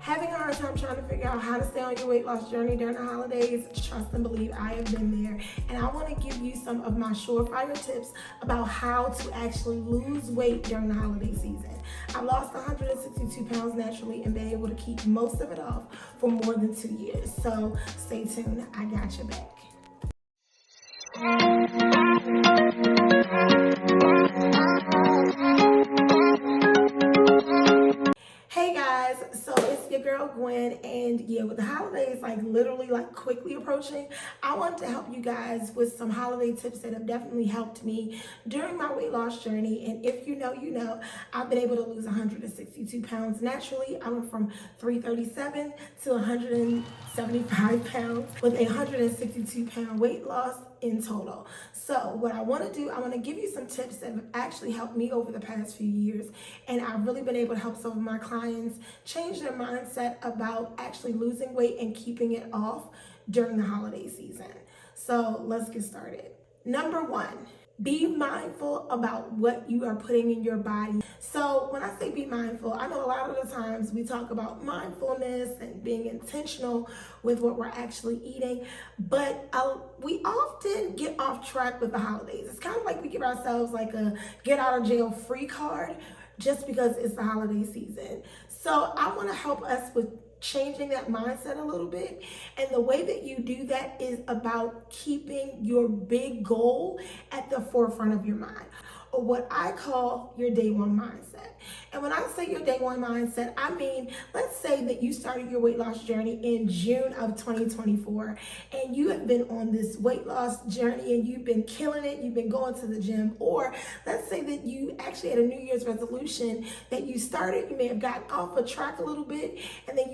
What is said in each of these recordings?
Having a hard time trying to figure out how to stay on your weight loss journey during the holidays? Trust and believe, I have been there. And I want to give you some of my surefire tips about how to actually lose weight during the holiday season. I lost 162 pounds naturally and been able to keep most of it off for more than 2 years. So stay tuned, I got your back. Hey guys, so it's your girl Gwen, and yeah, with the holidays literally quickly approaching, I want to help you guys with some holiday tips that have definitely helped me during my weight loss journey. And if you know, you know, I've been able to lose 162 pounds naturally. I went from 337 to 175 pounds with a 162 pound weight loss in total. So what I want to do, I want to give you some tips that have actually helped me over the past few years, and I've really been able to help some of my clients change their mindset about actually losing weight and keeping it off during the holiday season. So let's get started. Number one, be mindful about what you are putting in your body. So when I say be mindful, I know a lot of the times we talk about mindfulness and being intentional with what we're actually eating, but we often get off track with the holidays. It's kind of like we give ourselves like a get out of jail free card just because it's the holiday season. So I want to help us with changing that mindset a little bit. And the way that you do that is about keeping your big goal at the forefront of your mind, or what I call your day one mindset. And when I say your day one mindset, I mean, let's say that you started your weight loss journey in June of 2024, and you have been on this weight loss journey and you've been killing it, you've been going to the gym, or let's say that you actually had a New Year's resolution that you started, you may have gotten off a track a little bit, and then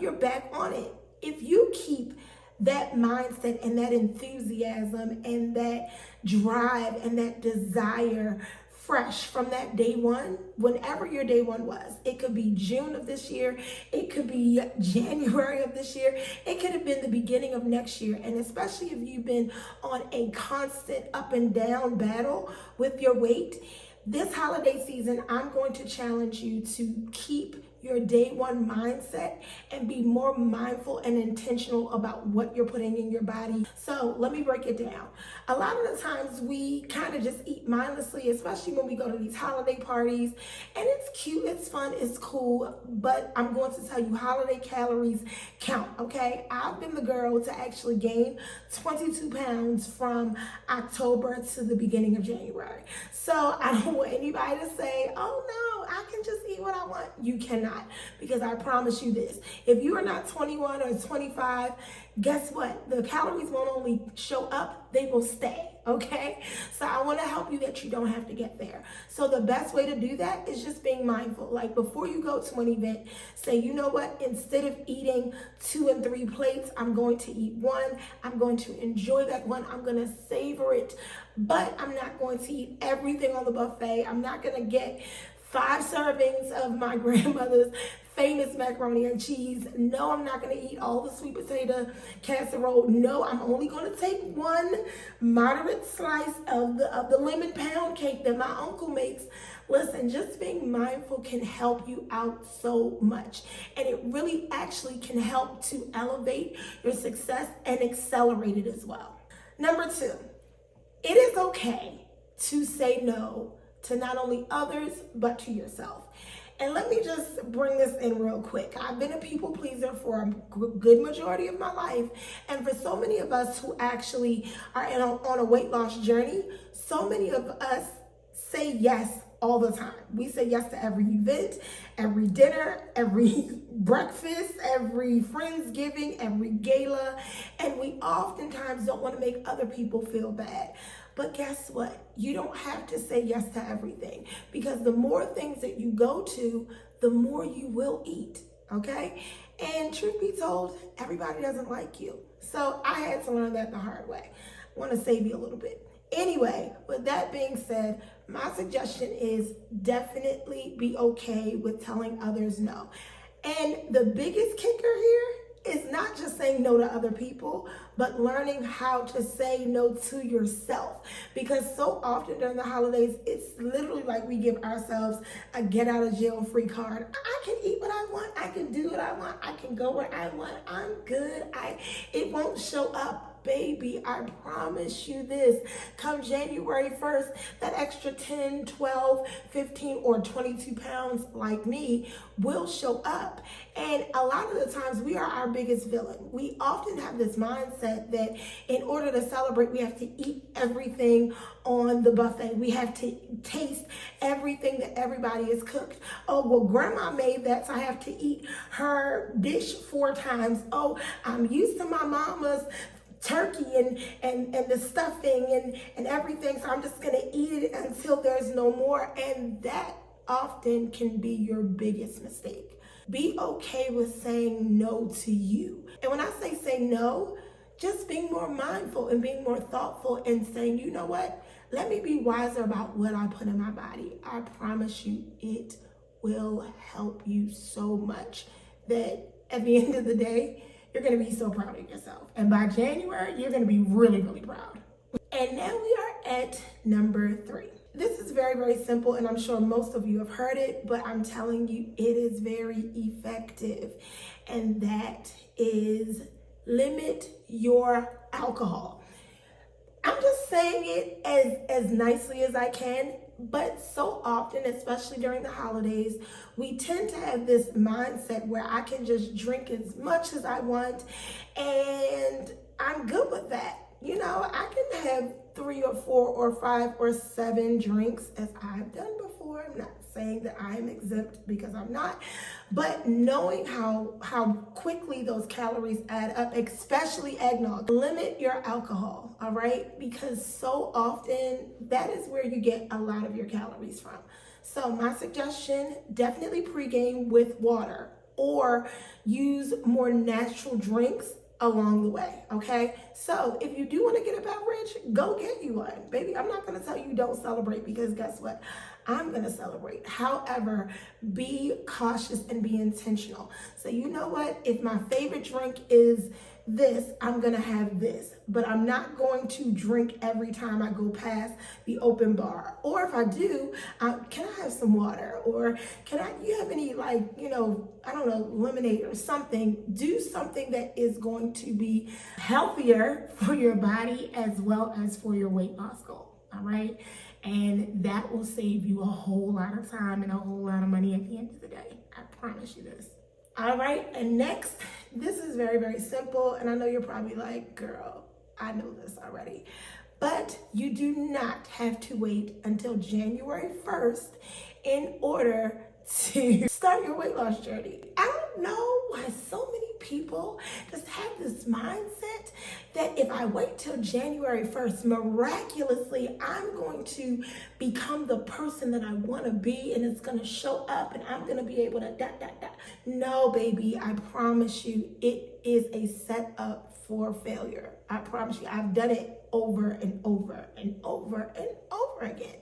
you're back on it. If you keep that mindset and that enthusiasm and that drive and that desire fresh from that day one, whenever your day one was. It could be June of this year, it could be January of this year, it could have been the beginning of next year. And especially if you've been on a constant up and down battle with your weight, this holiday season, I'm going to challenge you to keep your day one mindset and be more mindful and intentional about what you're putting in your body. So let me break it down. A lot of the times we kind of just eat mindlessly, especially when we go to these holiday parties, and it's cute, it's fun, it's cool, but I'm going to tell you holiday calories count, okay? I've been the girl to actually gain 22 pounds from October to the beginning of January. So I don't want anybody to say, oh no, I can just eat what I want. You cannot. Because I promise you this, if you are not 21 or 25, guess what? The calories won't only show up, they will stay, okay? So I want to help you that you don't have to get there. So the best way to do that is just being mindful. Like before you go to an event, say, you know what? Instead of eating 2 and 3 plates, I'm going to eat 1. I'm going to enjoy that one. I'm going to savor it, but I'm not going to eat everything on the buffet. I'm not going to get 5 servings of my grandmother's famous macaroni and cheese. No, I'm not going to eat all the sweet potato casserole. No, I'm only going to take 1 moderate slice of the lemon pound cake that my uncle makes. Listen, just being mindful can help you out so much. And it really actually can help to elevate your success and accelerate it as well. Number 2, it is okay to say no to not only others, but to yourself. And let me just bring this in real quick. I've been a people pleaser for a good majority of my life. And for so many of us who actually are on a weight loss journey, so many of us say yes all the time. We say yes to every event, every dinner, every breakfast, every Friendsgiving, every gala. And we oftentimes don't want to make other people feel bad. But guess what? You don't have to say yes to everything, because the more things that you go to, the more you will eat, okay? And truth be told, everybody doesn't like you. So I had to learn that the hard way. I want to save you a little bit. Anyway, with that being said, my suggestion is definitely be okay with telling others no. And the biggest kicker here It's not just saying no to other people, but learning how to say no to yourself. Because so often during the holidays, it's literally like we give ourselves a get out of jail free card. I can eat what I want. I can do what I want. I can go where I want. I'm good. It won't show up. Baby, I promise you this, come January 1st, that extra 10, 12, 15, or 22 pounds like me will show up. And a lot of the times we are our biggest villain. We often have this mindset that in order to celebrate, we have to eat everything on the buffet. We have to taste everything that everybody has cooked. Oh, well, grandma made that, so I have to eat her dish 4 times. Oh, I'm used to my mama's turkey and the stuffing and everything, so I'm just gonna eat it until there's no more. And that often can be your biggest mistake. Be okay with saying no to you. And when I say no, just being more mindful and being more thoughtful and saying, you know what, let me be wiser about what I put in my body. I promise you it will help you so much that at the end of the day, you're gonna be so proud of yourself. And by January, you're gonna be really, really proud. And now we are at number 3. This is very, very simple, and I'm sure most of you have heard it, but I'm telling you, it is very effective. And that is limit your alcohol. I'm just saying it as nicely as I can, but so often, especially during the holidays, we tend to have this mindset where I can just drink as much as I want and I'm good with that. You know, I can have 3 or 4 or 5 or 7 drinks as I've done before. I'm not saying that I'm exempt because I'm not, but knowing how quickly those calories add up, especially eggnog. Limit your alcohol, all right? Because so often that is where you get a lot of your calories from. So my suggestion, definitely pregame with water or use more natural drinks along the way, okay? So if you do want to get a beverage, go get you one. Baby, I'm not going to tell you don't celebrate because guess what? I'm going to celebrate. However, be cautious and be intentional. So you know what? If my favorite drink is this, I'm going to have this, but I'm not going to drink every time I go past the open bar. Or if I do, can I have some water? Or you have any I don't know, lemonade or something. Do something that is going to be healthier for your body as well as for your weight loss goal, all right? And that will save you a whole lot of time and a whole lot of money at the end of the day. I promise you this. All right, and next, this is very, very simple. And I know you're probably like, girl, I know this already. But you do not have to wait until January 1st in order to start your weight loss journey. I don't know why so many people just have this mindset that if I wait till January 1st, miraculously, I'm going to become the person that I want to be and it's going to show up and I'm going to be able to No, baby, I promise you, it is a setup for failure. I promise you, I've done it over and over and over and over again.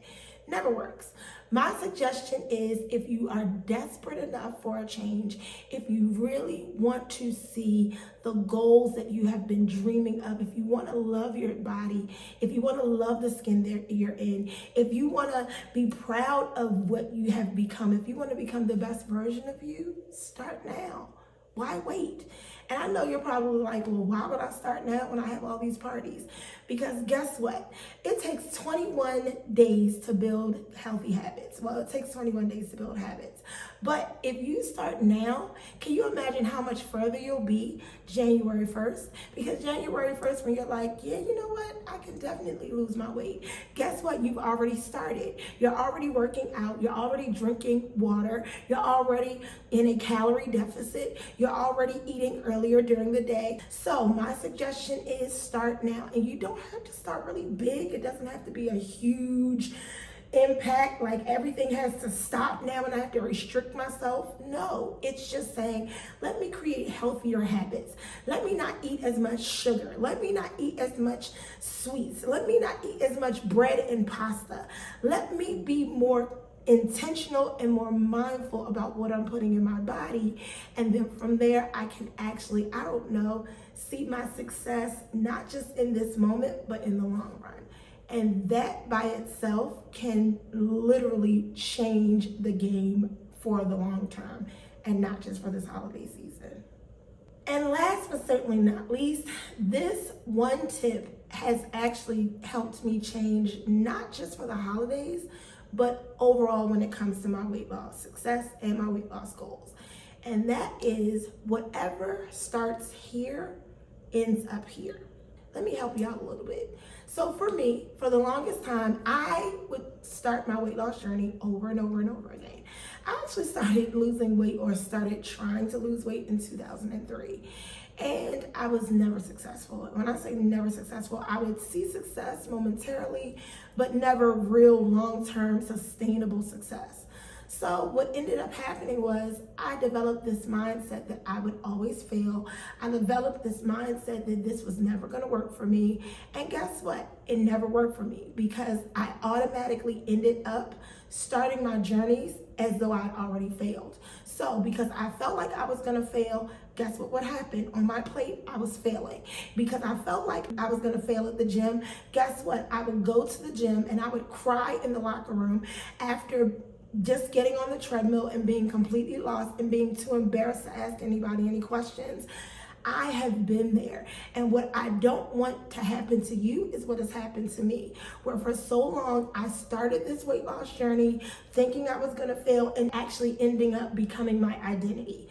Never works. My suggestion is if you are desperate enough for a change, if you really want to see the goals that you have been dreaming of, if you want to love your body, if you want to love the skin that you're in, if you want to be proud of what you have become, if you want to become the best version of you, start now. Why wait? And I know you're probably like, well, why would I start now when I have all these parties? Because guess what? It takes 21 days to build healthy habits. Well, it takes 21 days to build habits. But if you start now, can you imagine how much further you'll be January 1st? Because January 1st, when you're like, yeah, you know what? I can definitely lose my weight. Guess what? You've already started. You're already working out. You're already drinking water. You're already in a calorie deficit. You're already eating earlier during the day. So my suggestion is start now. And you don't have to start really big. It doesn't have to be a huge impact, like everything has to stop now and I have to restrict myself. No, it's just saying, let me create healthier habits. Let me not eat as much sugar. Let me not eat as much sweets. Let me not eat as much bread and pasta. Let me be more intentional and more mindful about what I'm putting in my body. And then from there, I can actually, I don't know, see my success, not just in this moment, but in the long run. And that by itself can literally change the game for the long term and not just for this holiday season. And last but certainly not least, this one tip has actually helped me change not just for the holidays, but overall when it comes to my weight loss success and my weight loss goals. And that is whatever starts here ends up here. Let me help you out a little bit. So for me, for the longest time, I would start my weight loss journey over and over and over again. I actually started losing weight or started trying to lose weight in 2003. And I was never successful. When I say never successful, I would see success momentarily, but never real long-term sustainable success. So what ended up happening was I developed this mindset that I would always fail. I developed this mindset that this was never going to work for me. And guess what? It never worked for me because I automatically ended up starting my journeys as though I'd already failed. So because I felt like I was going to fail, guess what would happen? On my plate, I was failing. Because I felt like I was going to fail at the gym, guess what? I would go to the gym and I would cry in the locker room after just getting on the treadmill and being completely lost and being too embarrassed to ask anybody any questions. I have been there. And what I don't want to happen to you is what has happened to me, where for so long I started this weight loss journey thinking I was going to fail and actually ending up becoming my identity.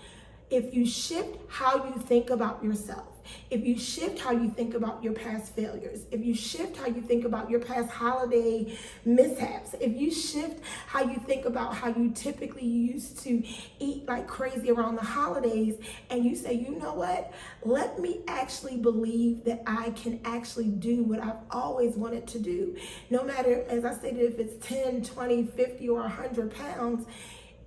If you shift how you think about yourself, if you shift how you think about your past failures, if you shift how you think about your past holiday mishaps, if you shift how you think about how you typically used to eat like crazy around the holidays, and you say, you know what, let me actually believe that I can actually do what I've always wanted to do. No matter, as I stated, if it's 10, 20, 50, or 100 pounds,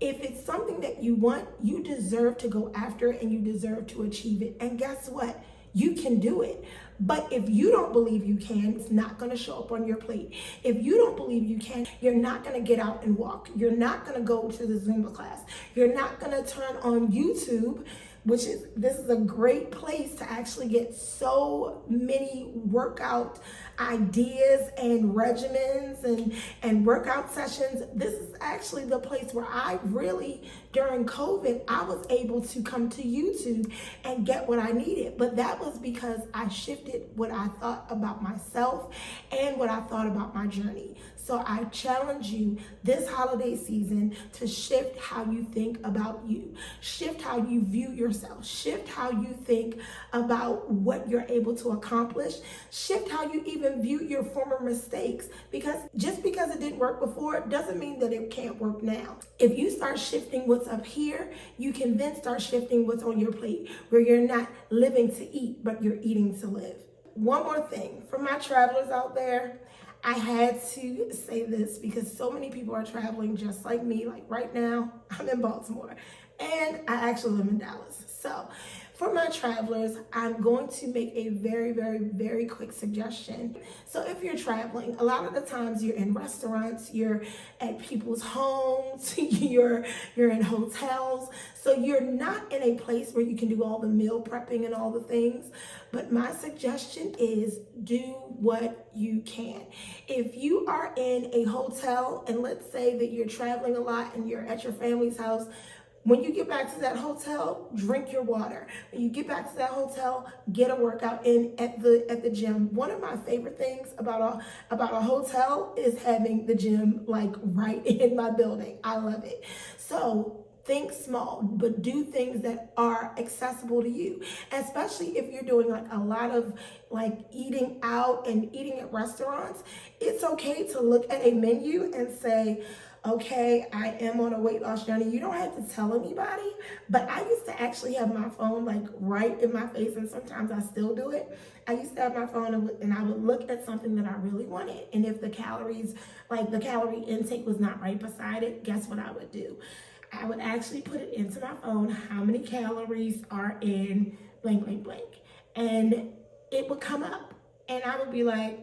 if it's something that you want, you deserve to go after it and you deserve to achieve it. And guess what? You can do it. But if you don't believe you can, it's not going to show up on your plate. If you don't believe you can, you're not going to get out and walk. You're not going to go to the Zumba class. You're not going to turn on YouTube, this is a great place to actually get so many workout ideas and regimens and workout sessions. This is actually the place where I really, during COVID, I was able to come to YouTube and get what I needed. But that was because I shifted what I thought about myself and what I thought about my journey. So I challenge you this holiday season to shift how you think about you. Shift how you view yourself. Shift how you think about what you're able to accomplish. Shift how you even view your former mistakes. Because just because it didn't work before doesn't mean that it can't work now. If you start shifting what's up here, you can then start shifting what's on your plate, where you're not living to eat, but you're eating to live. One more thing for my travelers out there, I had to say this because so many people are traveling just like me. Like right now, I'm in Baltimore and I actually live in Dallas. So for my travelers, I'm going to make a very, very, very quick suggestion. So if you're traveling, a lot of the times you're in restaurants, you're at people's homes, you're in hotels. So you're not in a place where you can do all the meal prepping and all the things. But my suggestion is do what you can. If you are in a hotel and let's say that you're traveling a lot and you're at your family's house, when you get back to that hotel, drink your water. When you get back to that hotel, get a workout in at the gym. One of my favorite things about a hotel is having the gym like right in my building. I love it. So think small, but do things that are accessible to you. Especially if you're doing like a lot of like eating out and eating at restaurants, it's okay to look at a menu and say, okay, I am on a weight loss journey. You don't have to tell anybody, but I used to actually have my phone like right in my face, and sometimes I still do it. I used to have my phone and I would look at something that I really wanted. And if the calories, like the calorie intake was not right beside it, guess what I would do? I would actually put it into my phone, how many calories are in blank, blank, blank. And it would come up and I would be like,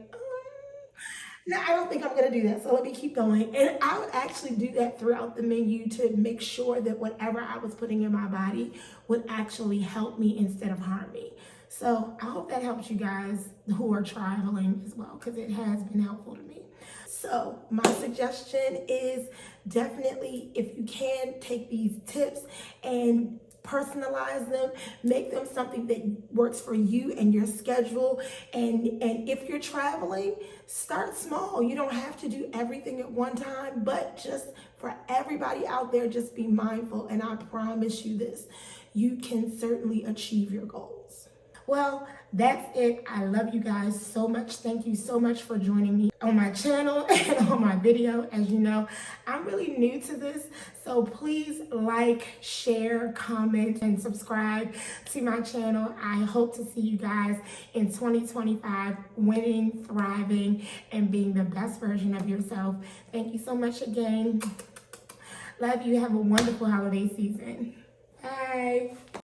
No, I don't think I'm gonna do that. So let me keep going. And I would actually do that throughout the menu to make sure that whatever I was putting in my body would actually help me instead of harm me. So I hope that helps you guys who are traveling as well, because it has been helpful to me. So my suggestion is definitely, if you can, take these tips and personalize them, make them something that works for you and your schedule. And if you're traveling, start small. You don't have to do everything at one time, but just for everybody out there, just be mindful. And I promise you this, you can certainly achieve your goals. Well, that's it. I love you guys so much. Thank you so much for joining me on my channel and on my video. As you know, I'm really new to this, so please like, share, comment, and subscribe to my channel. I hope to see you guys in 2025 winning, thriving, and being the best version of yourself. Thank you so much again. Love you. Have a wonderful holiday season. Bye.